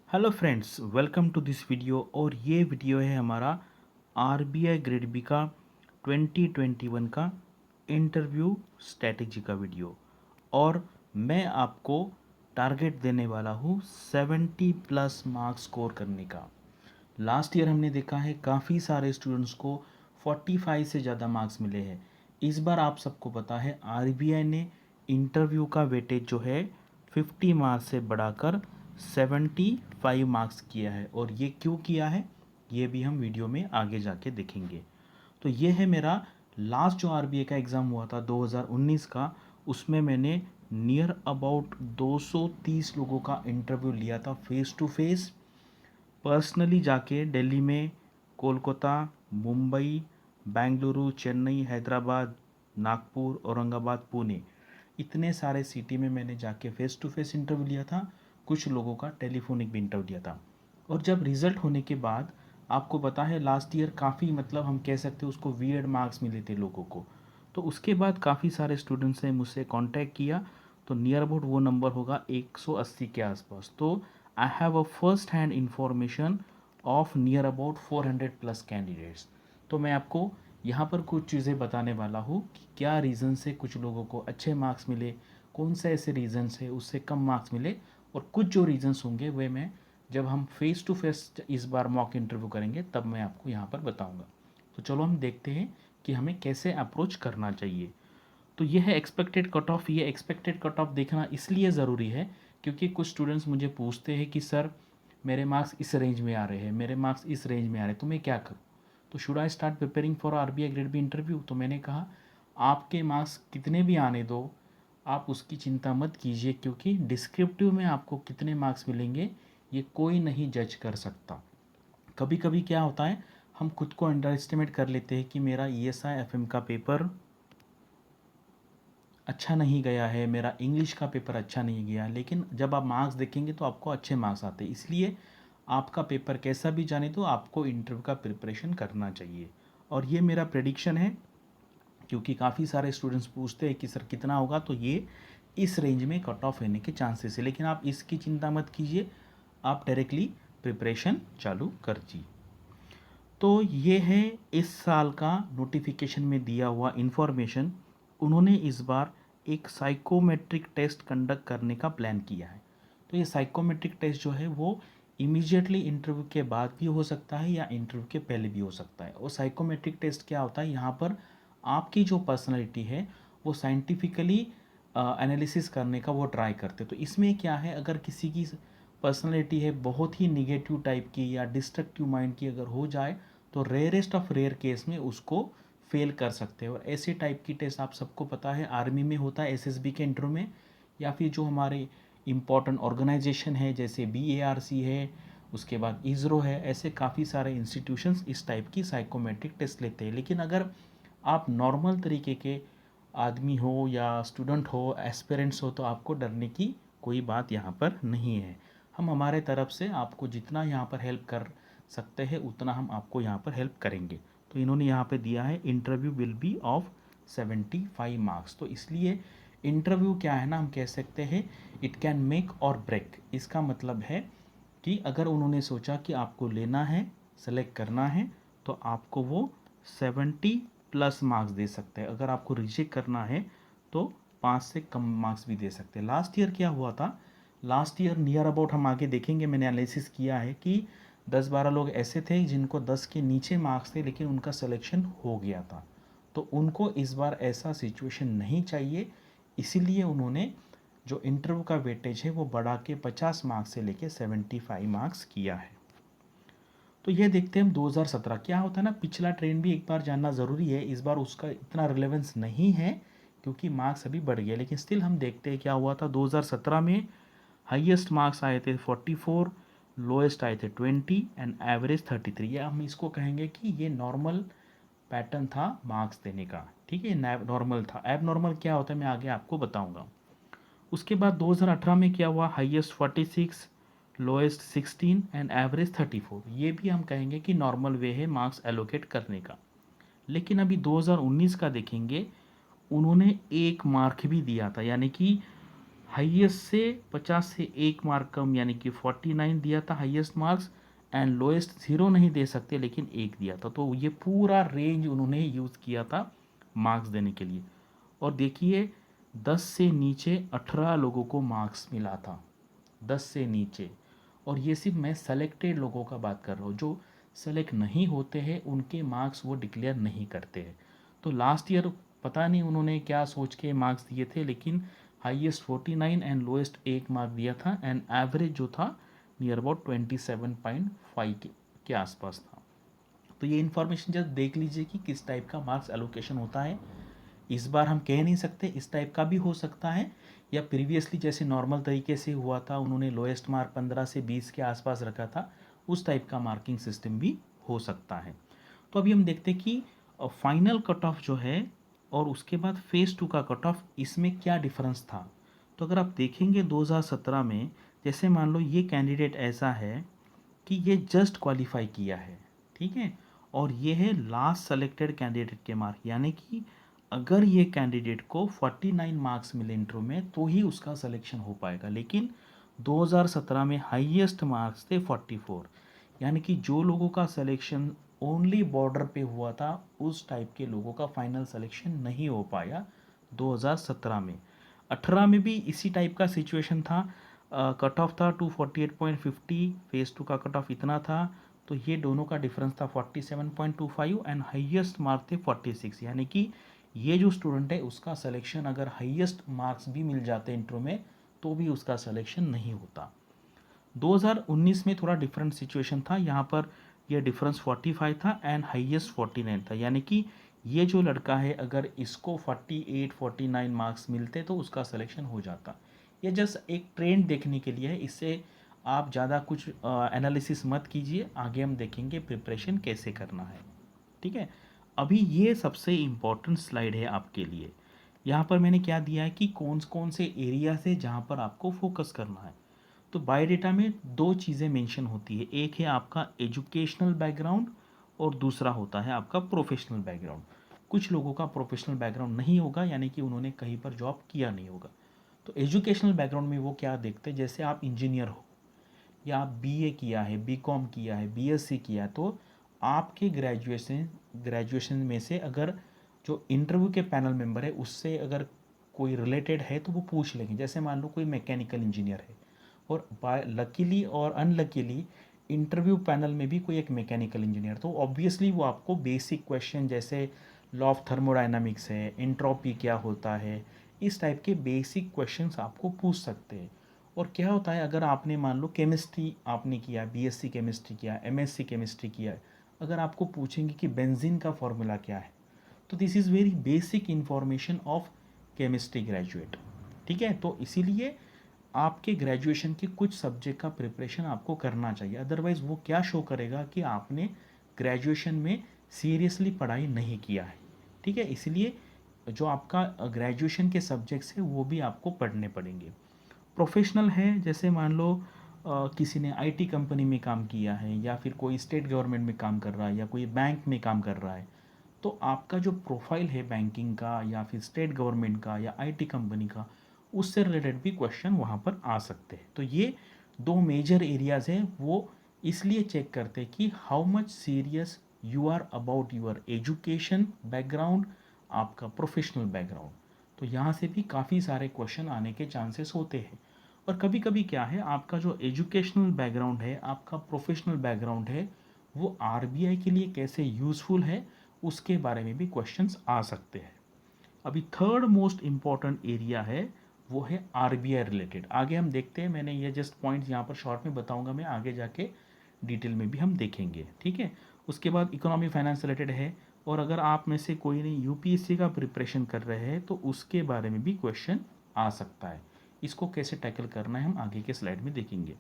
Hello friends, welcome to this video. और ये video है हमारा आरबीआई ग्रेड बी का 2021 का इंटरव्यू स्ट्रेटेजी का वीडियो। और मैं आपको टारगेट देने वाला हूँ 70 प्लस मार्क्स स्कोर करने का। लास्ट ईयर हमने देखा है काफ़ी सारे स्टूडेंट्स को 45 से ज़्यादा मार्क्स मिले हैं। इस बार आप सबको पता है आरबीआई ने इंटरव्यू का वेटेज जो है 50 मार्क्स से बढ़ाकर 75 मार्क्स किया है। और ये क्यों किया है ये भी हम वीडियो में आगे जाके देखेंगे। तो ये है मेरा लास्ट जो आरबीआई का एग्ज़ाम हुआ था 2019 का। उसमें मैंने नियर अबाउट 230 लोगों का इंटरव्यू लिया था फेस टू फेस, पर्सनली जाके दिल्ली में, कोलकाता, मुंबई, बेंगलुरु, चेन्नई, हैदराबाद, नागपुर, औरंगाबाद, पुणे, इतने सारे सिटी में मैंने जाके फ़ेस टू फेस इंटरव्यू लिया था। कुछ लोगों का टेलीफोनिक भी इंटरव्यू लिया था। और जब रिज़ल्ट होने के बाद आपको पता है लास्ट ईयर काफ़ी मतलब हम कह सकते हैं उसको वियर्ड मार्क्स मिले थे लोगों को। तो उसके बाद काफ़ी सारे स्टूडेंट्स ने मुझसे कांटेक्ट किया। तो नियर अबाउट वो नंबर होगा 180 के आसपास। तो I have a first hand information of near about 400 plus candidates. तो मैं आपको यहाँ पर कुछ चीज़ें बताने वाला हूँ कि क्या रीज़न से कुछ लोगों को अच्छे मार्क्स मिले, कौन से ऐसे रीज़न्स है उससे कम मार्क्स मिले, और कुछ जो रीज़न्स होंगे वे मैं जब हम फेस टू फेस इस बार मॉक इंटरव्यू करेंगे तब मैं आपको यहाँ पर बताऊँगा। तो चलो हम देखते हैं कि हमें कैसे अप्रोच करना चाहिए। तो ये है एक्सपेक्टेड कट ऑफ। ये एक्सपेक्टेड कट ऑफ देखना इसलिए ज़रूरी है क्योंकि कुछ स्टूडेंट्स मुझे पूछते हैं कि सर मेरे मार्क्स इस रेंज में आ रहे हैं, मेरे मार्क्स इस रेंज में आ रहे हैं, तो मैं क्या करूँ। तो should I start preparing for RBI grade B interview. तो मैंने कहा आपके मार्क्स कितने भी आने दो, आप उसकी चिंता मत कीजिए, क्योंकि डिस्क्रिप्टिव में आपको कितने मार्क्स मिलेंगे ये कोई नहीं जज कर सकता। कभी कभी क्या होता है हम खुद को अंडर एस्टिमेट कर लेते हैं कि मेरा ईएसआई एफएम का पेपर अच्छा नहीं गया है, मेरा इंग्लिश का पेपर अच्छा नहीं गया, लेकिन जब आप मार्क्स देखेंगे तो आपको अच्छे मार्क्स आते हैं। इसलिए आपका पेपर कैसा भी जाने तो आपको इंटरव्यू का प्रिपरेशन करना चाहिए। और ये मेरा प्रेडिक्शन है क्योंकि काफ़ी सारे स्टूडेंट्स पूछते हैं कि सर कितना होगा, तो ये इस रेंज में कट ऑफ होने के चांसेस है। लेकिन आप इसकी चिंता मत कीजिए, आप डायरेक्टली प्रिपरेशन चालू कर दीजिए। तो ये है इस साल का नोटिफिकेशन में दिया हुआ इन्फॉर्मेशन। उन्होंने इस बार एक साइकोमेट्रिक टेस्ट कंडक्ट करने का प्लान किया है। तो ये साइकोमेट्रिक टेस्ट जो है वो इमीडिएटली इंटरव्यू के बाद भी हो सकता है या इंटरव्यू के पहले भी हो सकता है। और साइकोमेट्रिक टेस्ट क्या होता है, यहाँ पर आपकी जो पर्सनैलिटी है वो साइंटिफिकली एनालिसिस करने का वो ट्राई करते। तो इसमें क्या है, अगर किसी की पर्सनैलिटी है बहुत ही निगेटिव टाइप की या डिस्ट्रक्टिव माइंड की अगर हो जाए तो रेयरेस्ट ऑफ रेयर केस में उसको फेल कर सकते हैं। और ऐसे टाइप की टेस्ट आप सबको पता है आर्मी में होता है, एसएसबी के इंटरव्यू में, या फिर जो हमारे इम्पॉर्टेंट ऑर्गेनाइजेशन है जैसे बीएआरसी है, उसके बाद इसरो है, ऐसे काफ़ी सारे इंस्टीट्यूशंस इस टाइप की साइकोमेट्रिक टेस्ट लेते हैं। लेकिन अगर आप नॉर्मल तरीके के आदमी हो या स्टूडेंट हो, एस्पिरेंट्स हो, तो आपको डरने की कोई बात यहाँ पर नहीं है। हम हमारे तरफ से आपको जितना यहाँ पर हेल्प कर सकते हैं उतना हम आपको यहाँ पर हेल्प करेंगे। तो इन्होंने यहाँ पे दिया है interview will be of 75 marks. तो इसलिए इंटरव्यू क्या है ना, हम कह सकते हैं इट कैन मेक और ब्रेक। इसका मतलब है कि अगर उन्होंने सोचा कि आपको लेना है, सेलेक्ट करना है, तो आपको वो 70 प्लस मार्क्स दे सकते हैं। अगर आपको रिजेक्ट करना है तो 5 से कम मार्क्स भी दे सकते हैं। लास्ट ईयर क्या हुआ था, लास्ट ईयर नियर अबाउट हम आगे देखेंगे, मैंने एनालिसिस किया है कि 10-12 लोग ऐसे थे जिनको 10 के नीचे मार्क्स थे लेकिन उनका सिलेक्शन हो गया था। तो उनको इस बार ऐसा सिचुएशन नहीं चाहिए, इसीलिए उन्होंने जो इंटरव्यू का वेटेज है वो बढ़ा के 50 मार्क्स से लेके 75 मार्क्स किया है। तो ये देखते हैं हम 2017 क्या होता है ना, पिछला ट्रेंड भी एक बार जानना ज़रूरी है। इस बार उसका इतना रिलेवेंस नहीं है क्योंकि मार्क्स अभी बढ़ गए, लेकिन स्टिल हम देखते हैं क्या हुआ था 2017 में। हाईएस्ट मार्क्स आए थे 44, लोएस्ट आए थे 20 एंड एवरेज 33। या हम इसको कहेंगे कि ये नॉर्मल पैटर्न था मार्क्स देने का। ठीक है, नॉर्मल था। एब नॉर्मल क्या होता है मैं आगे आपको बताऊंगा। उसके बाद 2018 में क्या हुआ, हाईएस्ट 46, लोएस्ट 16 एंड एवरेज 34। ये भी हम कहेंगे कि नॉर्मल वे है मार्क्स एलोकेट करने का। लेकिन अभी 2019 का देखेंगे, उन्होंने एक मार्क भी दिया था, यानी कि हाईएस्ट से 50 से एक मार्क कम यानी कि 49 दिया था हाईएस्ट मार्क्स, एंड लोएस्ट 0 नहीं दे सकते लेकिन एक दिया था। तो ये पूरा रेंज उन्होंने यूज़ किया था मार्क्स देने के लिए। और देखिए 10 से नीचे 18 लोगों को मार्क्स मिला था, 10 से नीचे। और ये सिर्फ मैं सेलेक्टेड लोगों का बात कर रहा हूँ, जो सेलेक्ट नहीं होते हैं उनके मार्क्स वो डिक्लेयर नहीं करते हैं। तो लास्ट ईयर पता नहीं उन्होंने क्या सोच के मार्क्स दिए थे, लेकिन हाईएस्ट 49 एंड लोएस्ट एक मार्क दिया था, एंड एवरेज जो था नियर अबाउट 27.5 के आसपास था। तो ये इन्फॉर्मेशन जस्ट देख लीजिए कि किस टाइप का मार्क्स एलोकेशन होता है। इस बार हम कह नहीं सकते, इस टाइप का भी हो सकता है, या प्रीवियसली जैसे नॉर्मल तरीके से हुआ था, उन्होंने लोएस्ट मार्क 15 से 20 के आसपास रखा था, उस टाइप का मार्किंग सिस्टम भी हो सकता है। तो अभी हम देखते हैं कि फाइनल कट ऑफ जो है और उसके बाद फेज़ 2 का कट ऑफ, इसमें क्या डिफरेंस था। तो अगर आप देखेंगे 2017 में, जैसे मान लो ये कैंडिडेट ऐसा है कि ये जस्ट क्वालिफाई किया है, ठीक है, और ये है लास्ट सेलेक्टेड कैंडिडेट के मार्क, यानी कि अगर ये कैंडिडेट को 49 मार्क्स मिले इंटरव्यू में तो ही उसका सिलेक्शन हो पाएगा। लेकिन 2017 में हाईएस्ट मार्क्स थे 44, यानी कि जो लोगों का सिलेक्शन ओनली बॉर्डर पे हुआ था उस टाइप के लोगों का फाइनल सिलेक्शन नहीं हो पाया 2017 में। 18 में भी इसी टाइप का सिचुएशन था, कट ऑफ था 248.50, फेज़ 2 का कट ऑफ इतना था। तो ये दोनों का डिफरेंस था 47.25 एंड हाईएस्ट मार्क थे 46, यानी कि ये जो स्टूडेंट है उसका सिलेक्शन अगर हाईएस्ट मार्क्स भी मिल जाते इंटरव्यू में तो भी उसका सिलेक्शन नहीं होता। 2019 में थोड़ा डिफरेंट सिचुएशन था, यहाँ पर ये डिफरेंस 45 था एंड हाईएस्ट 49 था, यानी कि ये जो लड़का है अगर इसको 48 49 मार्क्स मिलते तो उसका सिलेक्शन हो जाता। ये जस्ट एक ट्रेंड देखने के लिए है, इससे आप ज़्यादा कुछ एनालिसिस मत कीजिए, आगे हम देखेंगे प्रिपरेशन कैसे करना है, ठीक है। अभी ये सबसे इम्पोर्टेंट स्लाइड है आपके लिए। यहाँ पर मैंने क्या दिया है कि कौन कौन से एरियाज है जहाँ पर आपको फोकस करना है। तो बायोडेटा में दो चीज़ें मेंशन होती है, एक है आपका एजुकेशनल बैकग्राउंड और दूसरा होता है आपका प्रोफेशनल बैकग्राउंड। कुछ लोगों का प्रोफेशनल बैकग्राउंड नहीं होगा, यानी कि उन्होंने कहीं पर जॉब किया नहीं होगा। तो एजुकेशनल बैकग्राउंड में वो क्या देखते हैं, जैसे आप इंजीनियर हो या आप बीए किया है, बीकॉम किया है, बीएससी किया है, तो आपके ग्रेजुएशन में से अगर जो इंटरव्यू के पैनल मेंबर है उससे अगर कोई रिलेटेड है तो वो पूछ लेंगे। जैसे मान लो कोई मैकेनिकल इंजीनियर है और बाय लकीली और अनलकीली इंटरव्यू पैनल में भी कोई एक मैकेनिकल इंजीनियर, तो ऑब्वियसली वो आपको बेसिक क्वेश्चन जैसे लॉ ऑफ थर्मोडाइनमिक्स है, एंट्रोपी क्या होता है, इस टाइप के बेसिक क्वेश्चंस आपको पूछ सकते हैं। और क्या होता है अगर आपने मान लो केमिस्ट्री आपने किया, बीएससी केमिस्ट्री किया, एमएससी केमिस्ट्री किया है, अगर आपको पूछेंगे कि बेंजीन का फॉर्मूला क्या है, तो this is very basic information of chemistry graduate, ठीक है। तो इसीलिए आपके ग्रेजुएशन के कुछ सब्जेक्ट का प्रिपरेशन आपको करना चाहिए, अदरवाइज़ वो क्या शो करेगा कि आपने ग्रेजुएशन में सीरियसली पढ़ाई नहीं किया है, ठीक है। इसलिए जो आपका ग्रेजुएशन के सब्जेक्ट्स है वो भी आपको पढ़ने पड़ेंगे। प्रोफेशनल है, जैसे मान लो किसी ने आईटी कंपनी में काम किया है या फिर कोई स्टेट गवर्नमेंट में काम कर रहा है या कोई बैंक में काम कर रहा है, तो आपका जो प्रोफाइल है बैंकिंग का या फिर स्टेट गवर्नमेंट का या आईटी कंपनी का, उससे रिलेटेड भी क्वेश्चन वहाँ पर आ सकते हैं। तो ये दो मेजर एरियाज़ हैं, वो इसलिए चेक करते हैं कि how much serious you are about your education background, आपका प्रोफेशनल बैकग्राउंड। तो यहाँ से भी काफ़ी सारे क्वेश्चन आने के चांसेस होते हैं। और कभी कभी क्या है, आपका जो एजुकेशनल बैकग्राउंड है, आपका प्रोफेशनल बैकग्राउंड है, वो आरबीआई के लिए कैसे यूज़फुल है उसके बारे में भी क्वेश्चंस आ सकते हैं। अभी थर्ड मोस्ट इम्पॉर्टेंट एरिया है वो है आरबीआई रिलेटेड। आगे हम देखते हैं, मैंने ये जस्ट पॉइंट्स यहाँ पर शॉर्ट में बताऊंगा, मैं आगे जाके डिटेल में भी हम देखेंगे, ठीक है। उसके बाद इकोनॉमी फाइनेंस रिलेटेड है, और अगर आप में से कोई ने यूपीएससी का प्रिपरेशन कर रहे हैं तो उसके बारे में भी क्वेश्चन आ सकता है। इसको कैसे टैकल करना है हम आगे के स्लाइड में देखेंगे।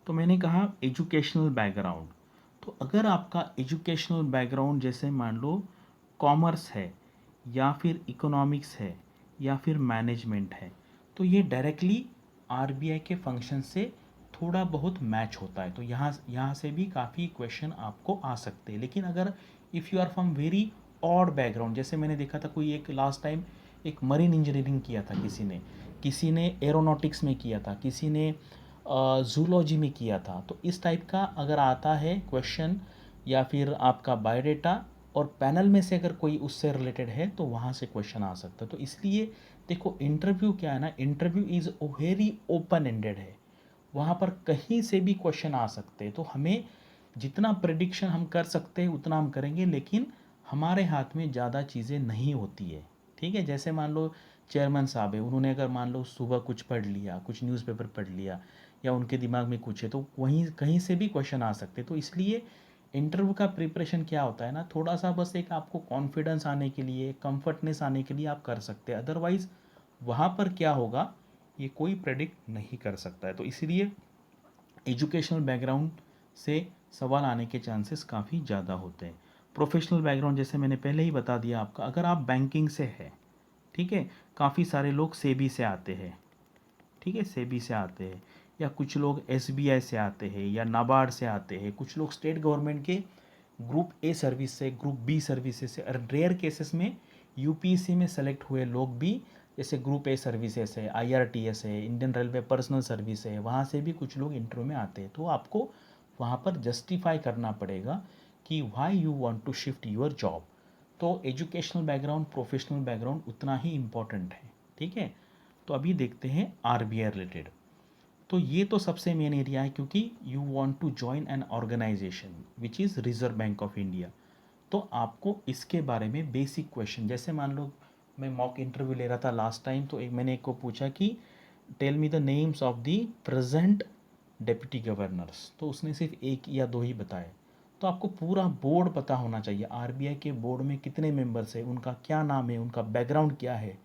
तो मैंने कहा एजुकेशनल बैकग्राउंड, तो अगर आपका एजुकेशनल बैकग्राउंड जैसे मान लो कॉमर्स है या फिर इकोनॉमिक्स है या फिर मैनेजमेंट है, तो ये डायरेक्टली आरबीआई के फंक्शन से थोड़ा बहुत मैच होता है। तो यहाँ से भी काफ़ी क्वेश्चन आपको आ सकते हैं। लेकिन अगर if you are from very odd background, जैसे मैंने देखा था कोई एक लास्ट टाइम एक मरीन इंजीनियरिंग किया था किसी ने, किसी ने एरोनॉटिक्स में किया था, किसी ने जूलॉजी में किया था। तो इस टाइप का अगर आता है क्वेश्चन या फिर आपका बायोडेटा और पैनल में से अगर कोई उससे रिलेटेड है तो वहाँ से क्वेश्चन आ सकता है। तो इसलिए देखो इंटरव्यू क्या है ना, interview is very open ended है, वहाँ पर कहीं से भी क्वेश्चन आ सकते हैं। तो हमें जितना प्रेडिक्शन हम कर सकते हैं उतना हम करेंगे, लेकिन हमारे हाथ में ज़्यादा चीज़ें नहीं होती है। ठीक है, जैसे मान लो चेयरमैन साहब है, उन्होंने अगर मान लो सुबह कुछ पढ़ लिया, कुछ न्यूज़पेपर पढ़ लिया या उनके दिमाग में कुछ है, तो वहीं कहीं से भी क्वेश्चन आ सकते। तो इसलिए इंटरव्यू का प्रिपरेशन क्या होता है ना, थोड़ा सा बस एक आपको कॉन्फिडेंस आने के लिए, कंफर्टनेस आने के लिए आप कर सकते हैं। अदरवाइज़ वहाँ पर क्या होगा ये कोई प्रेडिक्ट नहीं कर सकता है। तो इसलिए एजुकेशनल बैकग्राउंड से सवाल आने के चांसेस काफ़ी ज़्यादा होते हैं। प्रोफेशनल बैकग्राउंड जैसे मैंने पहले ही बता दिया आपका, अगर आप बैंकिंग से है, ठीक है, काफ़ी सारे लोग सेबी से आते हैं, ठीक है, सेबी से आते हैं, या कुछ लोग एसबीआई से आते हैं या नाबार्ड से आते हैं, कुछ लोग स्टेट गवर्नमेंट के ग्रुप ए सर्विस से, ग्रुप बी सर्विसेज से, और रेयर केसेस में यूपीएससी में सेलेक्ट हुए लोग भी, जैसे ग्रुप ए सर्विसेज है, आईआरटीएस है, इंडियन रेलवे पर्सनल सर्विस है, वहाँ से भी कुछ लोग इंटरव्यू में आते हैं। तो आपको वहाँ पर जस्टिफाई करना पड़ेगा कि why you want to shift your job. तो एजुकेशनल बैकग्राउंड, प्रोफेशनल बैकग्राउंड उतना ही इम्पोर्टेंट है। ठीक है, तो अभी देखते हैं आरबीआई रिलेटेड। तो ये तो सबसे मेन एरिया है, क्योंकि you want to join an organisation which is reserve bank of India. तो आपको इसके बारे में बेसिक क्वेश्चन, जैसे मान लो मैं मॉक इंटरव्यू ले रहा था लास्ट टाइम, तो मैंने एक को पूछा कि tell me the names of the present deputy governors, तो उसने सिर्फ एक या दो ही बताए। तो आपको पूरा बोर्ड पता होना चाहिए, आरबीआई के बोर्ड में कितने मेंबर्स हैं, उनका क्या नाम है, उनका बैकग्राउंड क्या है,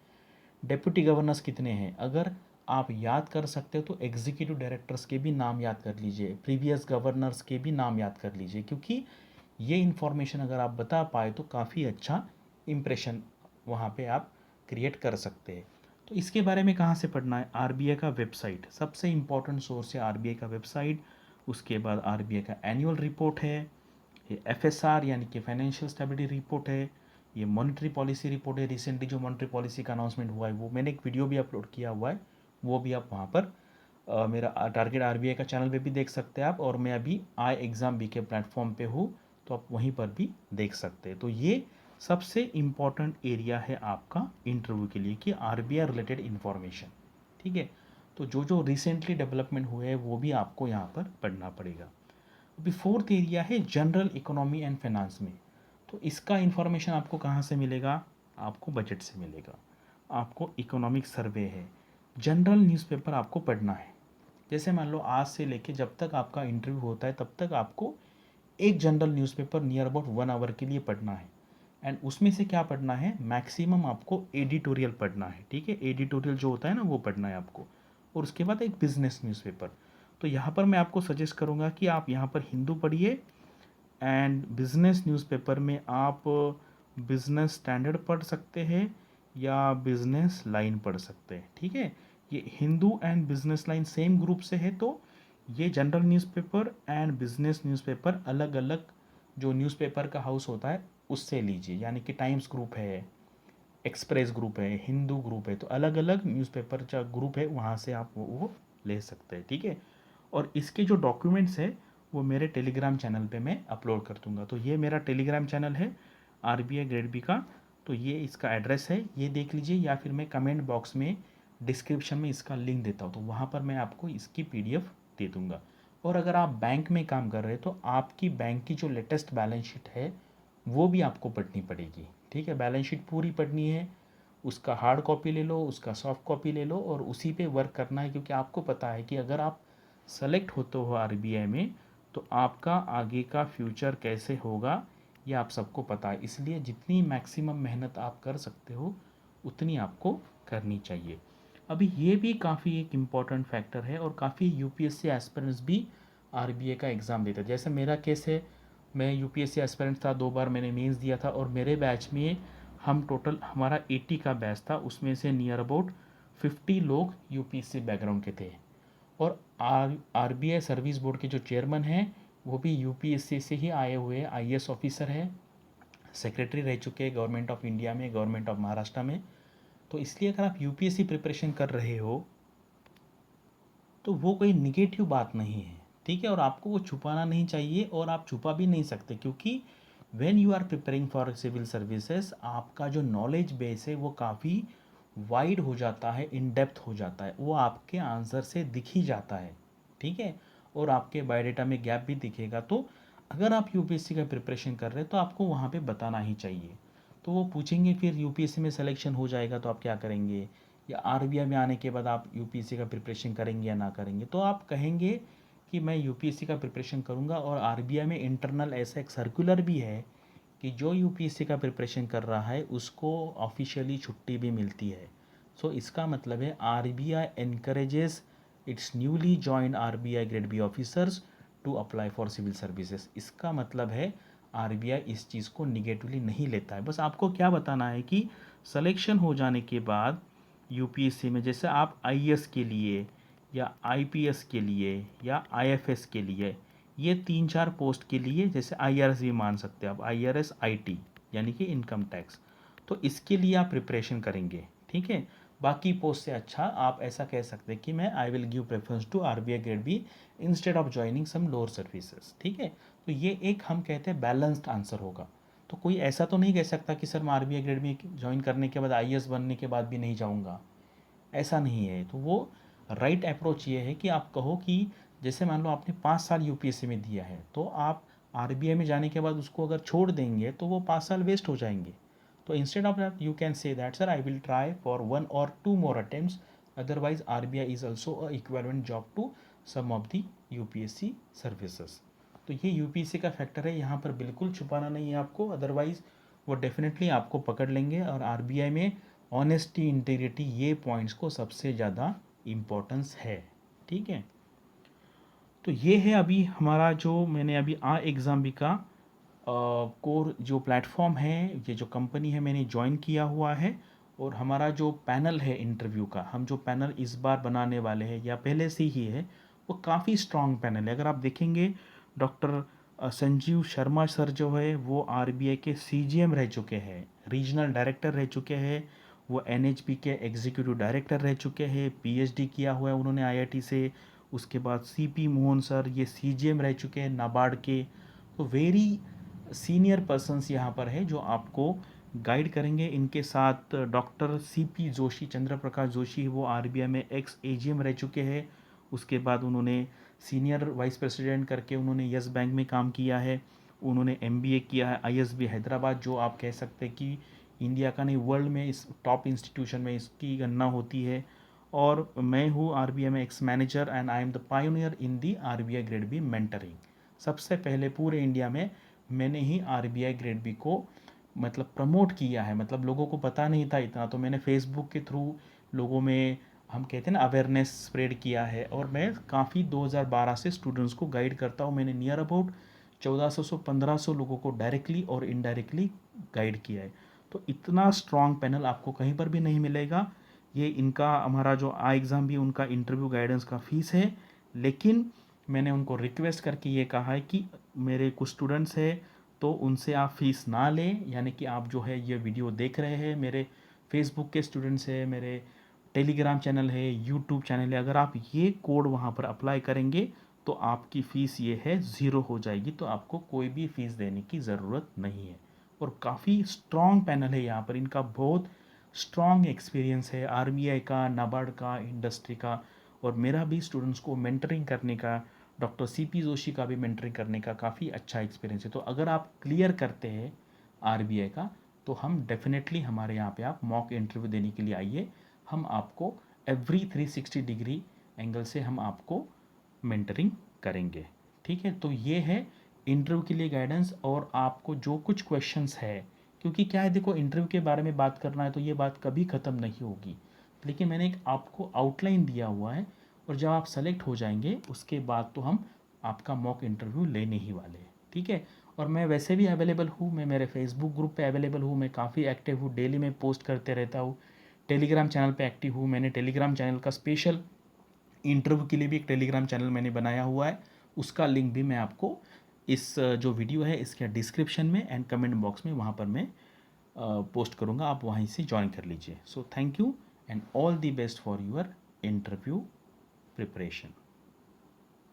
डेप्यूटी गवर्नर्स कितने हैं। अगर आप याद कर सकते हो तो एग्जीक्यूटिव डायरेक्टर्स के भी नाम याद कर लीजिए, प्रीवियस गवर्नर्स के भी नाम याद कर लीजिए, क्योंकि ये इन्फॉर्मेशन अगर आप बता पाए तो काफ़ी अच्छा इम्प्रेशन वहाँ पे आप क्रिएट कर सकते हैं। तो इसके बारे में कहाँ से पढ़ना है, आरबीआई का वेबसाइट सबसे इम्पॉर्टेंट सोर्स है, आरबीआई का वेबसाइट। उसके बाद आरबीआई का एनुअल रिपोर्ट है, ये एफएसआर यानी कि फाइनेंशियल स्टेबिलिटी रिपोर्ट है, ये मॉनेटरी पॉलिसी रिपोर्ट है। रिसेंटली जो मॉनेटरी पॉलिसी का अनाउंसमेंट हुआ है वो मैंने एक वीडियो भी अपलोड किया हुआ है, वो भी आप वहाँ पर मेरा टारगेट आरबीआई का चैनल पे भी देख सकते हैं आप, और मैं अभी आई एग्ज़ाम बी के प्लेटफॉर्म पे हूँ, तो आप वहीं पर भी देख सकते हैं। तो ये सबसे इम्पॉर्टेंट एरिया है आपका इंटरव्यू के लिए कि आरबीआई रिलेटेड इन्फॉर्मेशन। ठीक है, तो जो जो रिसेंटली डेवलपमेंट हुए हैं वो भी आपको यहाँ पर पढ़ना पड़ेगा। अभी फोर्थ एरिया है जनरल इकोनॉमी एंड फाइनेंस में। तो इसका इन्फॉर्मेशन आपको कहाँ से मिलेगा, आपको बजट से मिलेगा, आपको इकोनॉमिक सर्वे है, जनरल न्यूज़पेपर आपको पढ़ना है। जैसे मान लो आज से लेके जब तक आपका इंटरव्यू होता है तब तक आपको एक general newspaper near about 1 hour के लिए पढ़ना है। एंड उसमें से क्या पढ़ना है, मैक्सिमम आपको एडिटोरियल पढ़ना है। ठीक है, एडिटोरियल जो होता है ना वो पढ़ना है आपको, और उसके बाद एक बिजनेस न्यूज़पेपर। तो यहाँ पर मैं आपको सजेस्ट करूँगा कि आप यहाँ पर हिंदू पढ़िए, एंड बिजनेस न्यूज़पेपर में आप बिजनेस स्टैंडर्ड पढ़ सकते हैं या बिजनेस लाइन पढ़ सकते हैं। ठीक है, ये Hindu and business line same group से है, तो ये general newspaper and business newspaper अलग अलग जो न्यूज़पेपर का हाउस होता है उससे लीजिए, यानी कि टाइम्स ग्रुप है, एक्सप्रेस ग्रुप है, हिंदू ग्रुप है, तो अलग अलग न्यूज़पेपर का ग्रुप है, वहाँ से आप वो ले सकते हैं। ठीक है, और इसके जो डॉक्यूमेंट्स है वो मेरे टेलीग्राम चैनल पे मैं अपलोड कर दूंगा। तो ये मेरा टेलीग्राम चैनल है आरबीआई ग्रेड बी का, तो ये इसका एड्रेस है, ये देख लीजिए, या फिर मैं कमेंट बॉक्स में डिस्क्रिप्शन में इसका लिंक देता हूँ, तो वहाँ पर मैं आपको इसकी पीडीएफ दे दूँगा। और अगर आप बैंक में काम कर रहे हैं तो आपकी बैंक की जो लेटेस्ट बैलेंस शीट है वो भी आपको पढ़नी पड़ेगी। ठीक है, बैलेंस शीट पूरी पढ़नी है, उसका हार्ड कॉपी ले लो, उसका सॉफ्ट कॉपी ले लो, और उसी पे वर्क करना है, क्योंकि आपको पता है कि अगर आप सेलेक्ट होते हो आरबीआई में तो आपका आगे का फ्यूचर कैसे होगा ये आप सबको पता है। इसलिए जितनी मैक्सिमम मेहनत आप कर सकते हो उतनी आपको करनी चाहिए। अभी ये भी काफ़ी एक इम्पॉर्टेंट फैक्टर है, और काफ़ी यूपीएससी एस्पिरेंट्स भी आरबीआई का एग्ज़ाम देते हैं। जैसे मेरा केस है, मैं यूपीएससी एस्पिरेंट था, 2 बार मैंने मेंस दिया था, और मेरे बैच में हम टोटल हमारा 80 का बैच था, उसमें से नियर अबाउट 50 लोग यूपीएससी बैकग्राउंड के थे। और आरबीआई सर्विस बोर्ड के जो चेयरमैन हैं वो भी यूपीएससी से ही आए हुए आईएएस ऑफिसर हैं, सेक्रेटरी रह चुके हैं गवर्नमेंट ऑफ इंडिया में, गवर्नमेंट ऑफ महाराष्ट्र में। तो इसलिए अगर आप यूपीएससी प्रिपरेशन कर रहे हो तो वो कोई निगेटिव बात नहीं है, ठीक है। और आपको वो छुपाना नहीं चाहिए और आप छुपा भी नहीं सकते, क्योंकि when you are preparing for civil services आपका जो नॉलेज बेस है वो काफ़ी वाइड हो जाता है, इन डेप्थ हो जाता है, वो आपके आंसर से दिख ही जाता है, ठीक है। और आपके बायोडेटा में गैप भी दिखेगा। तो अगर आप यूपीएससी का प्रिपरेशन कर रहे हैं तो आपको वहाँ पे बताना ही चाहिए। तो वो पूछेंगे फिर यूपीएससी में सिलेक्शन हो जाएगा तो आप क्या करेंगे, या आरबीआई में आने के बाद आप यूपीएससी का प्रिपरेशन करेंगे या ना करेंगे। तो आप कहेंगे कि मैं यूपीएससी का प्रिपरेशन करूंगा, और आरबीआई में इंटरनल ऐसा एक सर्कुलर भी है कि जो यूपीएससी का प्रिपरेशन कर रहा है उसको ऑफिशियली छुट्टी भी मिलती है। सो इसका मतलब है RBI encourages its newly joined RBI grade B officers to apply for civil services. इसका मतलब है आरबीआई इस चीज़ को निगेटिवली नहीं लेता है। बस आपको क्या बताना है कि सिलेक्शन हो जाने के बाद यूपीएससी में, जैसे आप आईएएस के लिए या आईपीएस के लिए या आईएफएस के लिए, ये 3-4 पोस्ट के लिए, जैसे आईआरएस भी मान सकते हैं आप, आईआरएस आईटी यानी कि इनकम टैक्स, तो इसके लिए आप प्रिपरेशन करेंगे, ठीक है। बाकी पोस्ट से अच्छा आप ऐसा कह सकते हैं कि मैं I will give preference to RBI grade B instead of joining some lower services, ठीक है। तो ये एक हम कहते हैं बैलेंस्ड आंसर होगा। तो कोई ऐसा तो नहीं कह सकता कि सर मैं आरबीआई ग्रेड बी ज्वाइन करने के बाद आईएएस बनने के बाद भी नहीं जाऊँगा, ऐसा नहीं है। तो वो राइट अप्रोच ये है कि आप कहो कि जैसे मान लो आपने 5 साल यूपीएससी में दिया है, तो आप आरबीआई में जाने के बाद उसको अगर छोड़ देंगे तो वो 5 साल वेस्ट हो जाएंगे। तो instead of that you can say that sir I will try for 1 or 2 more attempts, otherwise RBI is also a equivalent job to some of the UPSC services. तो ये यूपीएससी का फैक्टर है, यहाँ पर बिल्कुल छुपाना नहीं है आपको, अदरवाइज वो डेफिनेटली आपको पकड़ लेंगे। और आरबीआई में ऑनेस्टी, इंटीग्रिटी, ये पॉइंट्स को सबसे ज़्यादा इम्पोर्टेंस है, ठीक है। तो ये है अभी हमारा जो मैंने अभी एग्ज़ाम भी का कोर जो प्लेटफॉर्म है, ये जो कंपनी है मैंने ज्वाइन किया हुआ है। और हमारा जो पैनल है इंटरव्यू का, हम जो पैनल इस बार बनाने वाले हैं या पहले से ही है, वो काफ़ी स्ट्रॉन्ग पैनल है। अगर आप देखेंगे डॉक्टर संजीव शर्मा सर जो है वो आरबीआई के सीजीएम रह चुके हैं, रीजनल डायरेक्टर रह चुके हैं, वो एनएचपी के एग्जीक्यूटिव डायरेक्टर रह चुके हैं, पीएचडी किया हुआ है उन्होंने आईआईटी से। उसके बाद सीपी मोहन सर ये सीजीएम रह चुके हैं नाबार्ड के। तो वेरी सीनियर पर्सन्स यहाँ पर है जो आपको गाइड करेंगे। इनके साथ डॉक्टर सीपी जोशी, चंद्र प्रकाश जोशी, वो आरबीआई में एक्स एजीएम रह चुके हैं। उसके बाद उन्होंने सीनियर वाइस प्रेसिडेंट करके उन्होंने यस बैंक में काम किया है। उन्होंने एमबीए किया है आईएसबी हैदराबाद, जो आप कह सकते हैं कि इंडिया का नहीं वर्ल्ड में इस टॉप इंस्टीट्यूशन में इसकी गणना होती है। और मैं हूँ आरबीआई में ex manager and I am the pioneer in the RBI grade B mentoring. सबसे पहले पूरे इंडिया में मैंने ही आरबीआई ग्रेड बी को मतलब प्रमोट किया है। मतलब लोगों को पता नहीं था इतना, तो मैंने फेसबुक के थ्रू लोगों में, हम कहते हैं ना, अवेयरनेस स्प्रेड किया है। और मैं काफ़ी 2012 से स्टूडेंट्स को गाइड करता हूँ। मैंने नियर अबाउट 1400 से 1500 लोगों को डायरेक्टली और इनडायरेक्टली गाइड किया है। तो इतना स्ट्रॉन्ग पैनल आपको कहीं पर भी नहीं मिलेगा। ये इनका हमारा जो एग्ज़ाम भी उनका इंटरव्यू गाइडेंस का फ़ीस है, लेकिन मैंने उनको रिक्वेस्ट करके ये कहा है कि मेरे कुछ स्टूडेंट्स हैं तो उनसे आप फ़ीस ना लें। यानी कि आप जो है ये वीडियो देख रहे हैं, मेरे फेसबुक के स्टूडेंट्स हैं, मेरे टेलीग्राम चैनल है, यूट्यूब चैनल है, अगर आप ये कोड वहाँ पर अप्लाई करेंगे तो आपकी फ़ीस ये है ज़ीरो हो जाएगी। तो आपको कोई भी फ़ीस देने की ज़रूरत नहीं है। और काफ़ी स्ट्रॉन्ग पैनल है यहाँ पर, इनका बहुत स्ट्रॉन्ग एक्सपीरियंस है आरबीआई का, नाबार्ड का, इंडस्ट्री का। और मेरा भी स्टूडेंट्स को मेंटरिंग करने का, डॉक्टर सीपी जोशी का भी मेंटरिंग करने का काफ़ी अच्छा एक्सपीरियंस है। तो अगर आप क्लियर करते हैं आरबीआई का तो हम डेफिनेटली, हमारे यहाँ पे आप मॉक इंटरव्यू देने के लिए आइए। हम आपको एवरी 360 डिग्री एंगल से हम आपको मेंटरिंग करेंगे, ठीक है। तो ये है इंटरव्यू के लिए गाइडेंस। और आपको जो कुछ क्वेश्चंस है, क्योंकि क्या है, देखो इंटरव्यू के बारे में बात करना है तो ये बात कभी ख़त्म नहीं होगी, लेकिन मैंने एक आपको आउटलाइन दिया हुआ है। और जब आप सेलेक्ट हो जाएंगे उसके बाद तो हम आपका मॉक इंटरव्यू लेने ही वाले हैं, ठीक है। और मैं वैसे भी अवेलेबल हूँ, मैं मेरे फेसबुक ग्रुप पे अवेलेबल हूँ, मैं काफ़ी एक्टिव हूँ, डेली मैं पोस्ट करते रहता हूँ। टेलीग्राम चैनल पे एक्टिव हूँ, मैंने टेलीग्राम चैनल का स्पेशल इंटरव्यू के लिए भी एक टेलीग्राम चैनल मैंने बनाया हुआ है। उसका लिंक भी मैं आपको इस जो वीडियो है इसके डिस्क्रिप्शन में एंड कमेंट बॉक्स में वहाँ पर मैं पोस्ट करूँगा, आप वहीं से ज्वाइन कर लीजिए। So thank you and all the best for your interview preparation.